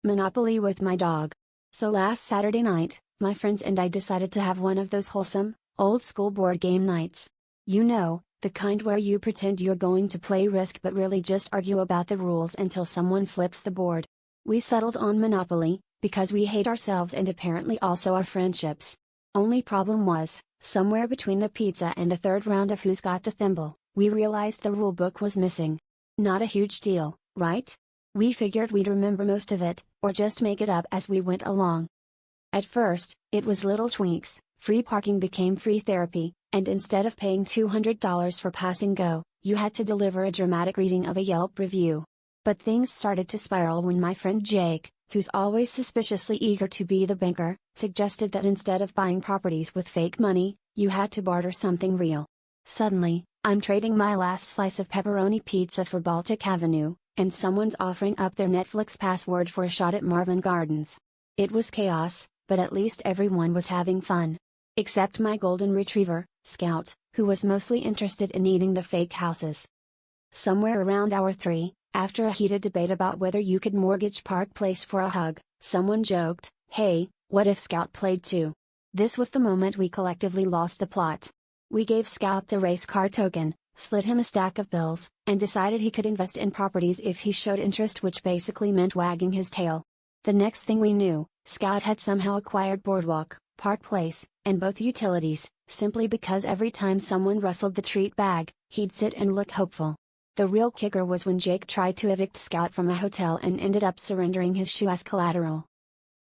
Monopoly with my dog. So last Saturday night, my friends and I decided to have one of those wholesome, old school board game nights. You know, the kind where you pretend you're going to play Risk but really just argue about the rules until someone flips the board. We settled on Monopoly, because we hate ourselves and apparently also our friendships. Only problem was, somewhere between the pizza and the third round of Who's Got the Thimble, we realized the rulebook was missing. Not a huge deal, right? We figured we'd remember most of it, or just make it up as we went along. At first, it was little tweaks. Free parking became free therapy, and instead of paying $200 for pass and go, you had to deliver a dramatic reading of a Yelp review. But things started to spiral when my friend Jake, who's always suspiciously eager to be the banker, suggested that instead of buying properties with fake money, you had to barter something real. Suddenly, I'm trading my last slice of pepperoni pizza for Baltic Avenue, and someone's offering up their Netflix password for a shot at Marvin Gardens. It was chaos, but at least everyone was having fun. Except my golden retriever, Scout, who was mostly interested in eating the fake houses. Somewhere around hour 3, after a heated debate about whether you could mortgage Park Place for a hug, someone joked, "Hey, what if Scout played too?" This was the moment we collectively lost the plot. We gave Scout the race car token, slid him a stack of bills, and decided he could invest in properties if he showed interest, which basically meant wagging his tail. The next thing we knew, Scout had somehow acquired Boardwalk, Park Place, and both utilities, simply because every time someone rustled the treat bag, he'd sit and look hopeful. The real kicker was when Jake tried to evict Scout from a hotel and ended up surrendering his shoe as collateral.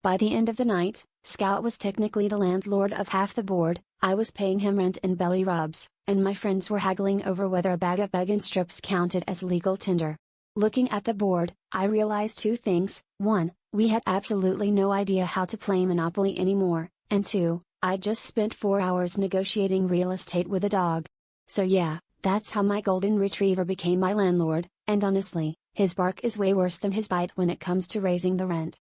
By the end of the night, Scout was technically the landlord of half the board. I was paying him rent and belly rubs, and my friends were haggling over whether a bag of bacon strips counted as legal tinder. Looking at the board, I realized two things: 1, we had absolutely no idea how to play Monopoly anymore, and 2, I'd just spent 4 hours negotiating real estate with a dog. So yeah, that's how my golden retriever became my landlord, and honestly, his bark is way worse than his bite when it comes to raising the rent.